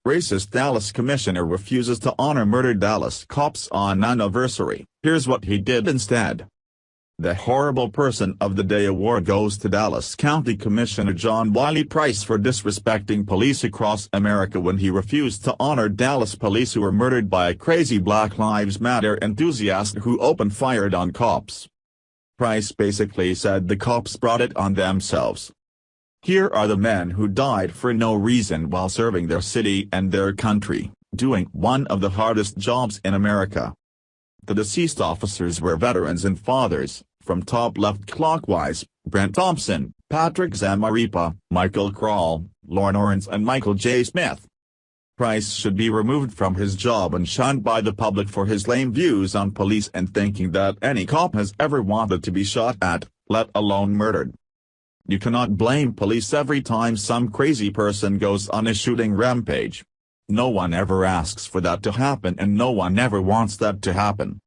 Racist Dallas commissioner refuses to honor murdered Dallas cops on anniversary. Here's what he did instead. The Horrible Person of the Day award goes to Dallas County Commissioner John Wiley Price for disrespecting police across America when he refused to honor Dallas police who were murdered by a crazy Black Lives Matter enthusiast who opened fire on cops. Price basically said the cops brought it on themselves. Here are the men who died for no reason while serving their city and their country, doing one of the hardest jobs in America. The deceased officers were veterans and fathers. From top left clockwise, Brent Thompson, Patrick Zamarripa, Michael Krall, Lorne Orange and Michael J. Smith. Price should be removed from his job and shunned by the public for his lame views on police and thinking that any cop has ever wanted to be shot at, let alone murdered. You cannot blame police every time some crazy person goes on a shooting rampage. No one ever asks for that to happen and no one ever wants that to happen.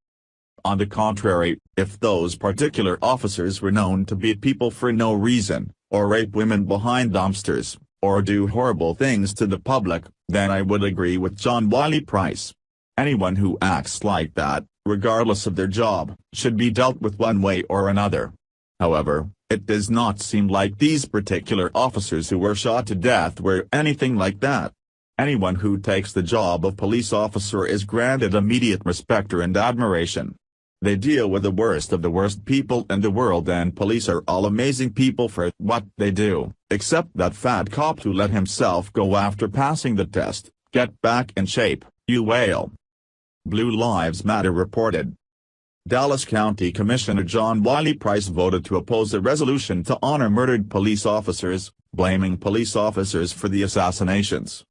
On the contrary, if those particular officers were known to beat people for no reason, or rape women behind dumpsters, or do horrible things to the public, then I would agree with John Wiley Price. Anyone who acts like that, regardless of their job, should be dealt with one way or another. However, it does not seem like these particular officers who were shot to death were anything like that. Anyone who takes the job of police officer is granted immediate respect and admiration. They deal with the worst of the worst people in the world and police are all amazing people for what they do, except that fat cop who let himself go after passing the test. Get back in shape, you whale. Blue Lives Matter reported. Dallas County Commissioner John Wiley Price voted to oppose a resolution to honor murdered police officers, blaming police officers for the assassinations.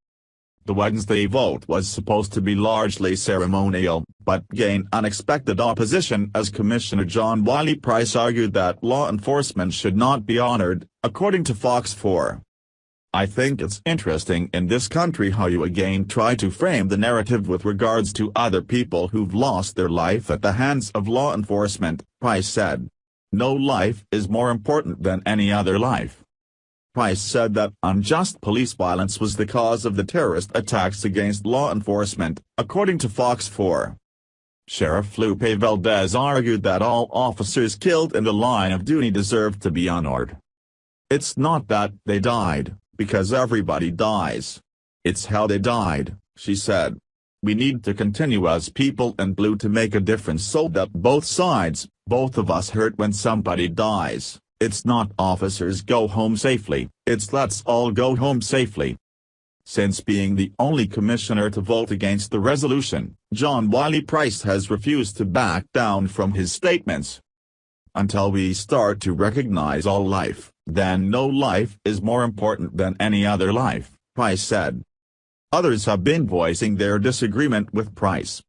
The Wednesday vote was supposed to be largely ceremonial, but gained unexpected opposition as Commissioner John Wiley Price argued that law enforcement should not be honored, according to Fox 4. I think it's interesting in this country how you again try to frame the narrative with regards to other people who've lost their life at the hands of law enforcement, Price said. No life is more important than any other life. Price said that unjust police violence was the cause of the terrorist attacks against law enforcement, according to Fox 4. Sheriff Lupe Valdez argued that all officers killed in the line of duty deserved to be honored. It's not that they died, because everybody dies. It's how they died, she said. We need to continue as people in blue to make a difference so that both sides, both of us hurt when somebody dies. It's not officers go home safely, it's let's all go home safely. Since being the only commissioner to vote against the resolution, John Wiley Price has refused to back down from his statements. Until we start to recognize all life, then no life is more important than any other life, Price said. Others have been voicing their disagreement with Price.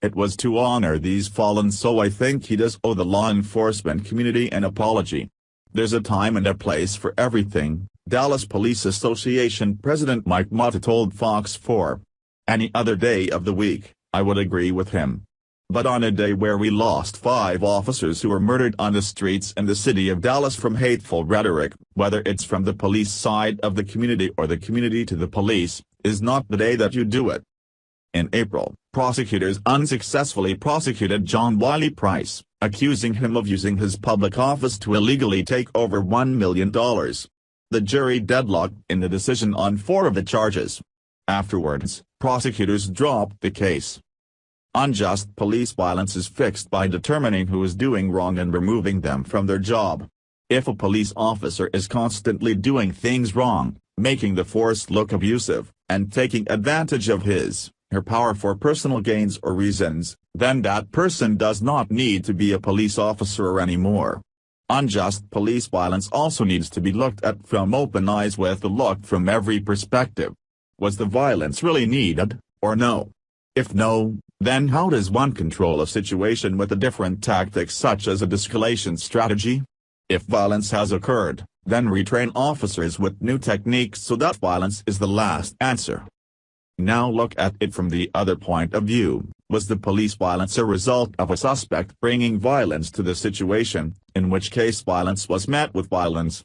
It was to honor these fallen, so I think he does owe the law enforcement community an apology. There's a time and a place for everything, Dallas Police Association President Mike Motta told Fox 4. Any other day of the week, I would agree with him. But on a day where we lost 5 officers who were murdered on the streets in the city of Dallas from hateful rhetoric, whether it's from the police side of the community or the community to the police, is not the day that you do it. In April, prosecutors unsuccessfully prosecuted John Wiley Price, accusing him of using his public office to illegally take over $1 million. The jury deadlocked in the decision on 4 of the charges. Afterwards, prosecutors dropped the case. Unjust police violence is fixed by determining who is doing wrong and removing them from their job. If a police officer is constantly doing things wrong, making the force look abusive, and taking advantage of her power for personal gains or reasons, then that person does not need to be a police officer anymore. Unjust police violence also needs to be looked at from open eyes with a look from every perspective. Was the violence really needed, or no? If no, then how does one control a situation with a different tactic such as a de-escalation strategy? If violence has occurred, then retrain officers with new techniques so that violence is the last answer. Now look at it from the other point of view. Was the police violence a result of a suspect bringing violence to the situation, in which case violence was met with violence?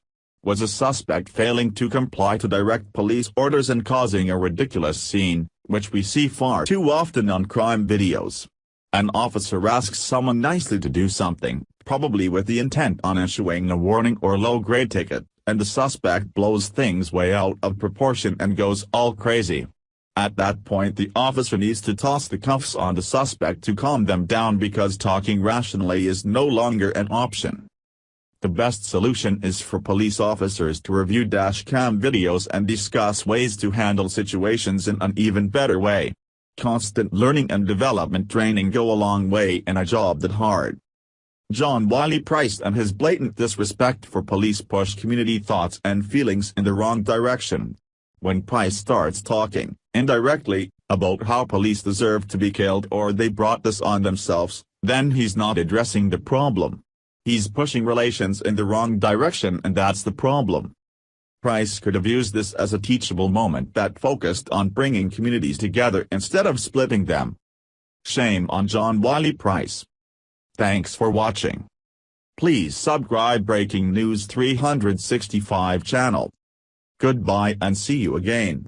was a suspect failing to comply to direct police orders and causing a ridiculous scene, which we see far too often on crime videos. An officer asks someone nicely to do something, probably with the intent on issuing a warning or low-grade ticket, and the suspect blows things way out of proportion and goes all crazy. At that point the officer needs to toss the cuffs on the suspect to calm them down because talking rationally is no longer an option. The best solution is for police officers to review dashcam videos and discuss ways to handle situations in an even better way. Constant learning and development training go a long way in a job that hard. John Wiley Price and his blatant disrespect for police push community thoughts and feelings in the wrong direction. When Price starts talking, indirectly, about how police deserve to be killed or they brought this on themselves, then he's not addressing the problem. He's pushing relations in the wrong direction, and that's the problem. Price could have used this as a teachable moment that focused on bringing communities together instead of splitting them. Shame on John Wiley Price. Thanks for watching. Please subscribe Breaking News 365 channel. Goodbye and see you again.